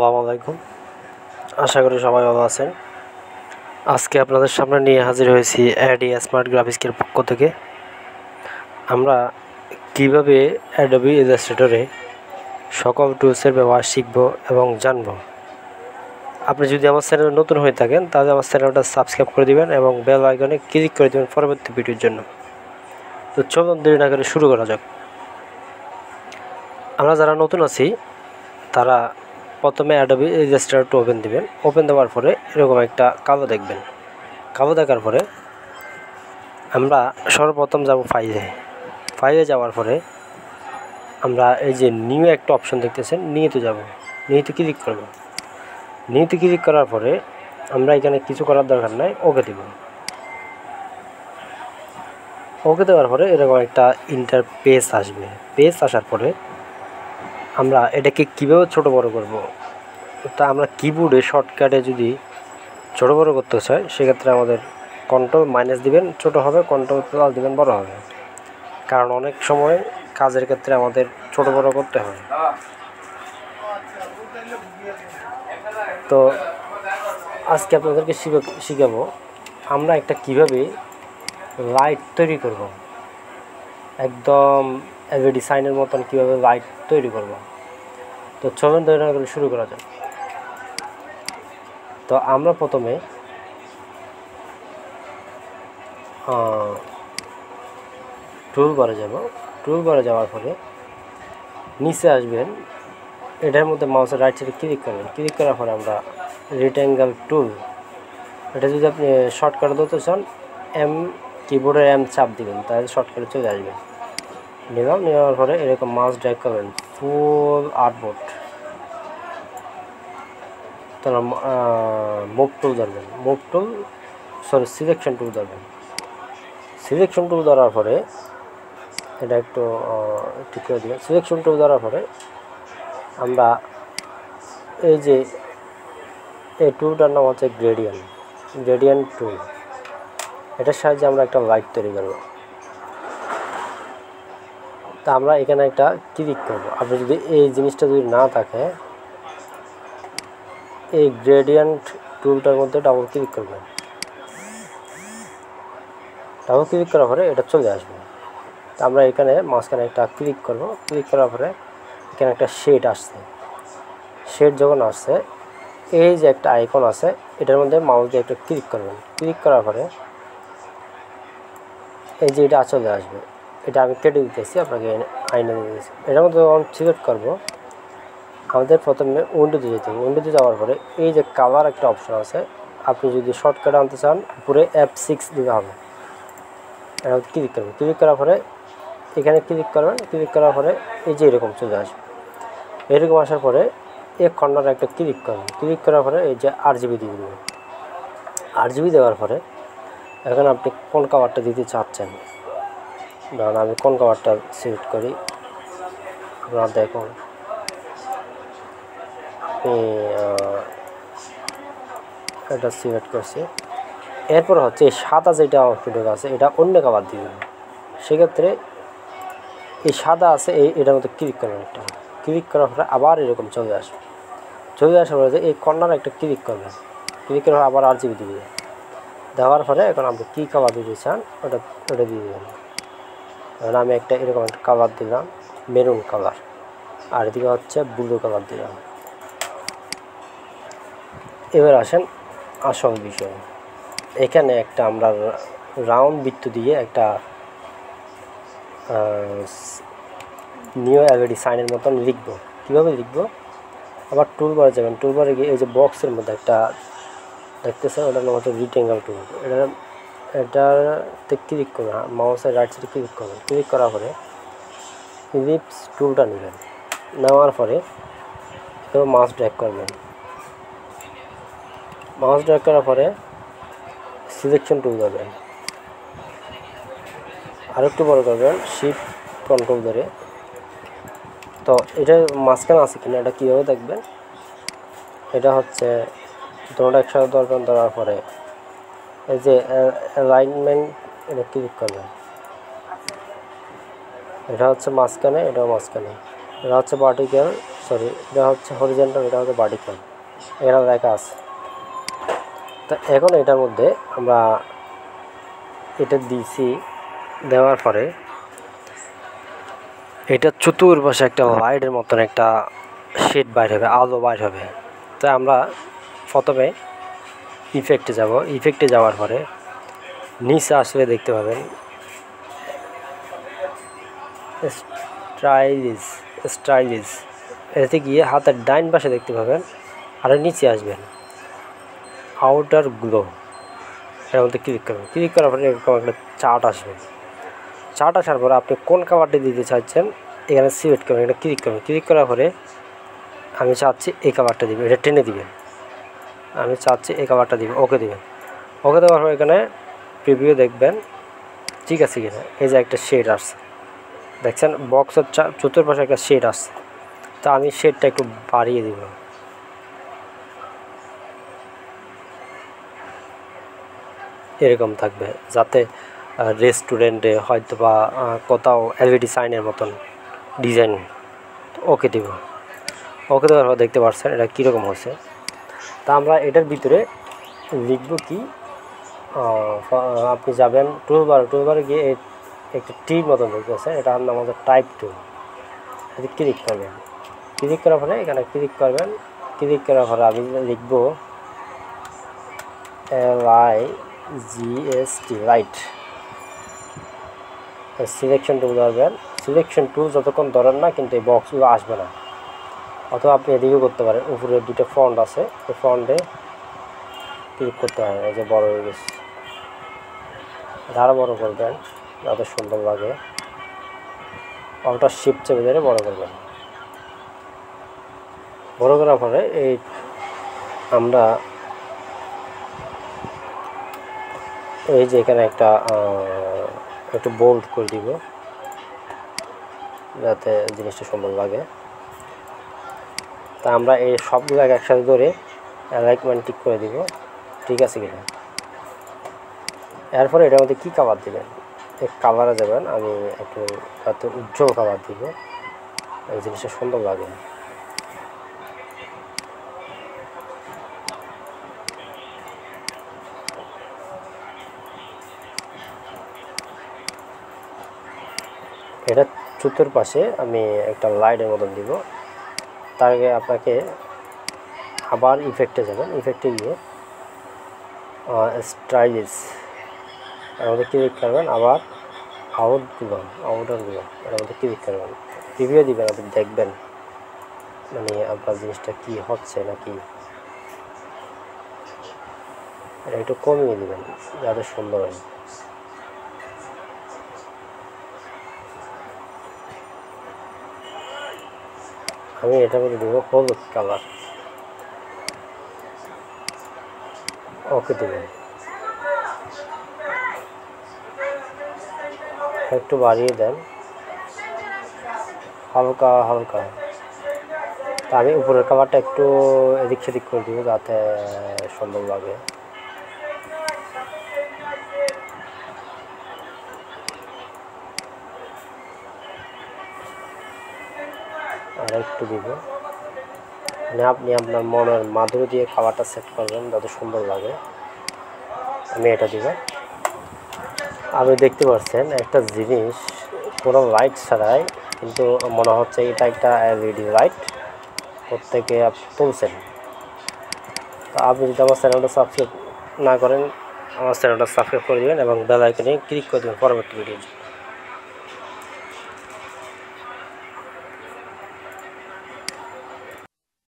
আসসালামু আলাইকুম। আশা করি সবাই ভালো আছেন। আজকে আপনাদের সামনে নিয়ে হাজির হয়েছি অ্যাডি স্মার্ট গ্রাফিক্সের পক্ষ থেকে। আমরা কিভাবে অ্যাডোবি ইলাস্ট্রেটরে সকল টুলসের ব্যবহার শিখব এবং জানব। আপনি যদি আমার চ্যানেলে নতুন হয়ে থাকেন তাহলে আমার চ্যানেলটা সাবস্ক্রাইব করে দিবেন এবং বেল আইকনে ক্লিক করে দিবেন পরবর্তী ভিডিওর জন্য। তো চলুন দেরি না করে শুরু করা যাক। আমরা যারা নতুন আছি তারা প্রথমে অ্যাডোবি ইলাস্ট্রেটর ওপেন দিবেন। ওপেন দেওয়ার পরে এরকম একটা কালো দেখবেন। কালো দেখার পরে আমরা সর্বপ্রথম যাব ফাইলে যাওয়ার পরে আমরা এই যে নিউ একটা অপশন দেখতেছেন, নিউতে যাব। নিউতে ক্লিক করব। নিউতে ক্লিক করার পরে আমরা এখানে কিছু করার দরকার নাই, ওকে দেব। ওকে দেওয়ার পরে এরকম একটা ইন্টারফেস আসবে। পেজ আসার পরে আমরা এটাকে কীভাবে ছোট বড় করব, তা আমরা কিবোর্ডে শর্টকাটে যদি ছোট বড় করতে চাই সেক্ষেত্রে আমাদের কন্ট্রোল মাইনাস দিবেন, ছোট হবে, কন্ট্রোল প্লাস দিবেন, বড় হবে। কারণ অনেক সময় কাজের ক্ষেত্রে আমাদের ছোট বড় করতে হয়। তো আজকে আপনাদেরকে শিখাবো আমরা একটা কিভাবে লাইট তৈরি করব, একদম এলইডি সাইনের মতন কিভাবে লাইট তৈরি করব। তো চলুন ধরে করে শুরু করা যাক। তো আমরা প্রথমে টুলবারে যাব। টুলবারে যাওয়ার পরে নিচে আসবেন, এটার মধ্যে মাউসের রাইট সাইডে ক্লিক করবেন। ক্লিক করার পরে আমরা রেক্ট্যাঙ্গেল টুল, এটা যদি আপনি শর্টকাটে দিতে চান কিবোর্ডের এম চাপ দিবেন, তাহলে শর্টকাটে চলে আসবে। নেওয়ার পরে এরকম মাউস ড্র্যাগ করবেন ফুল আর্টবোর্ড, তারপর মুভ টুল ধরবেন, সিলেকশন টুল ধরবেন। সিলেকশন টুল ধরার পরে এটা একটু ঠিক করে দিবেন। সিলেকশন টুল ধরার পরে আমরা এই যে এই টুলটার নাম হচ্ছে গ্রেডিয়েন্ট টুল, এটার সাহায্যে আমরা একটা লাইট তৈরি করব। তা আমরা এখানে একটা ক্লিক করব। আপনি যদি এই জিনিসটা যদি না থাকে, এই গ্রেডিয়েন্ট টুলটার মধ্যে ডাবল ক্লিক করবেন। ডাবল ক্লিক করার পরে এটা চলে আসবে। তা আমরা এখানে মাঝখানে একটা ক্লিক করব। ক্লিক করার পরে এখানে একটা শেড আসছে। শেড যখন আসছে, এই যে একটা আইকন আছে, এটার মধ্যে মাউস দিয়ে একটা ক্লিক করবেন। ক্লিক করার পরে এই যে এটা চলে আসবে। এটা আমি কেটে দিতেছি, আপনাকে আইনে দিতেছি। এটার মধ্যে যখন সিলেক্ট করবো, আমাদের প্রথমে উইন্ডোতে যেতে হবে। উইন্ডোতে যাওয়ার পরে এই যে কালার একটা অপশন আছে, আপনি যদি শর্টকাট আনতে চান উপরে F6 দিতে হবে। এটা ক্লিক করবেন। ক্লিক করার পরে এখানে ক্লিক করবেন। ক্লিক করার পরে এই যে এরকম চলে আসবে। এরকম আসার পরে এক কর্নারে একটা ক্লিক করবেন। ক্লিক করার পরে এই যে RGB দিয়ে দেবেন। RGB দেওয়ার পরে এখন আপনি কোন কালারটা দিতে চাচ্ছেন, ধরুন আমি কোন কালারটা সিলেক্ট করি, আপনারা দেখুন এটা সিলেক্ট করছি। এরপর হচ্ছে এই সাদা যেটা আউটপুট আছে, এটা অন্য কালার দিয়ে দেবেন। সেক্ষেত্রে এই সাদা আছে, এটার মধ্যে ক্লিক করবেন। একটা ক্লিক করার পরে আবার এরকম চলে আসবে। চলে আসার পরে এই কর্নারে একটা ক্লিক করবেন। ক্লিক করার পরে আবার RGB দিয়ে দেওয়ার পরে এখন আপনি কী কালার দিতে চান ওটা দিয়ে দেবেন। এখন আমি একটা এরকম একটা কালার দিলাম, মেরুন কালার, আর এদিকে হচ্ছে ব্লু কালার দিলাম। এবার আসেন আসল বিষয়। এখানে একটা আমরা রাউন্ড বৃত্ত দিয়ে একটা নিউ এলইডি সাইনের মতন লিখব। কীভাবে লিখব? আবার টুলবারে যাবেন। টুলবারে গিয়ে এই যে বক্সের মধ্যে একটা দেখতেছেন, ওটার নাম হচ্ছে রেক্ট্যাঙ্গেল টুল। এটাতে ক্লিক করবেন, মাউসের রাইট সাইডে ক্লিক করবেন। ক্লিক করার পরে ইলিপস টুলটা নেবেন। নেওয়ার পরে এবার মাউস ড্র্যাগ করবেন। মাউস ড্র্যাগ করার পরে সিলেকশন টুল ধরবেন, আরেকটু বড় করবেন শিফট কন্ট্রোল ধরে। তো এটা মাঝখানে আছে কিনা এটা কীভাবে দেখবেন? এটা হচ্ছে দুটোটা একসাথে ধরবেন। ধরার পরে এই যে অ্যালাইনমেন্ট, এটা ক্লিক করবেন। এটা হচ্ছে মাঝখানে, এটাও মাঝখানে। এটা হচ্ছে ভার্টিক্যাল সরি, এটা হচ্ছে হরিজন্টাল, এটা হচ্ছে ভার্টিক্যাল, এখানে লেখা আছে। তো এখন এটার মধ্যে আমরা এটা দিছি, দেওয়ার পরে এটা চতুর্পাশে একটা লাইটের মতন একটা শেড বাইর হবে, আলো বাইর হবে। তাই আমরা প্রথমে ইফেক্টে যাব, ইফেক্টে যাওয়ার পরে নিচে আসলে দেখতে পাবেন স্টাইলিশ, এতে গিয়ে হাতের ডাইন পাশে দেখতে পাবেন, আর নিচে আসবেন আউটার গ্লো, এর মধ্যে ক্লিক করবেন। ক্লিক করার পরে এরকম একটা চার্ট আসবে। চার্ট আসার পরে আপনি কোন কাভারটি দিতে চাচ্ছেন এখানে সিলেক্ট করবেন, এটা ক্লিক করবেন। ক্লিক করার পরে আমি চাচ্ছি এই কাভারটা দিবেন, এটা টেনে দিবেন। আমি চাচ্ছি এই কাভারটা দিবেন, ওকে দিবেন। ওকে দেওয়ার পর এখানে প্রিভিউ দেখবেন ঠিক আছে কিনা। এই যে একটা শেড আসছে, দেখছেন বক্সের চতুর্পাশে একটা শেড আসছে। তো আমি শেডটা একটু বাড়িয়ে দিব, এরকম থাকবে, যাতে রেস্টুরেন্টে হয়তো বা কোথাও এলইডি সাইনের মতন ডিজাইন। ওকে দিব। ওকে দেওয়ার পর দেখতে পাচ্ছেন এটা কীরকম হয়েছে। তা আমরা এটার ভিতরে লিখব কি, আপনি যাবেন টুলবারে গিয়ে একটা টির মতন দেখতেছেন, এটার নাম হচ্ছে টাইপ টুল। এতে ক্লিক করবেন। ক্লিক করার পরে এখানে ক্লিক করবেন। ক্লিক করার পরে আমি লিখব LIGST, রাইট। সিলেকশন টুল ধরবেন। সিলেকশন টুল যতক্ষণ ধরেন না কিন্তু এই বক্সগুলো আসবে না। অথবা আপনি এদিকেও করতে পারেন, উপরে দুটো ফন্ট আছে, এই ফন্টে ক্লিক করতে হয়। এই যে বড় হয়ে গেছে, আরও বড় করবেন যাতে সুন্দর লাগে। ওটা শিফট চেপে ধরে বড় করবেন। বড় করার পরে এই আমরা এই যে এখানে একটু বোল্ড করে দিব যাতে জিনিসটা সুন্দর লাগে। তা আমরা এই সবগুলো একসাথে ধরে অ্যালাইনমেন্ট ঠিক করে দিব, ঠিক আছে কিনা। এরপরে এটার মধ্যে কী কালার দেবেন, এই কালারে যাবেন। আমি একটু যাতে উজ্জ্বল কালার দিব, এই জিনিসটা সুন্দর লাগে। এটা চতুর্পাশে আমি একটা লাইটের মতন দিব। তার আগে আপনাকে আবার ইফেক্টে যাবেন। ইফেক্টে গিয়ে স্টাইলিশ এর মধ্যে ক্লিক করবেন। আবার আউটার গুলো এর মধ্যে ক্লিক করবেন। রিভিউ দিবেন, আপনি দেখবেন মানে আপনার জিনিসটা কি হচ্ছে নাকি। এটা একটু কমিয়ে দিবেন যাতে সুন্দর হয়। আমি এটার মধ্যে দেবো হলুদ কালার, ওকে দেবেন। একটু বাড়িয়ে দেন, হালকা হালকা। তা আমি উপরের কাভারটা একটু এদিক সেদিক করে দিব যাতে সুন্দর লাগে। আর একটু দিব, মানে আপনি আপনার মনের মাধুরী দিয়ে খাবারটা সেট করবেন যাতে সুন্দর লাগে। আমি এটা দিব। আপনি দেখতে পাচ্ছেন একটা জিনিস কোনো লাইট ছাড়াই, কিন্তু মনে হচ্ছে এটা একটা এলইডি লাইট প্রত্যেকে তুলছেন। তো আপনি যদি আমার চ্যানেলটা সাবস্ক্রাইব না করেন, আমার চ্যানেলটা সাবস্ক্রাইব করে দেবেন এবং বেল আইকনে ক্লিক করে দেবেন পরবর্তী ভিডিও।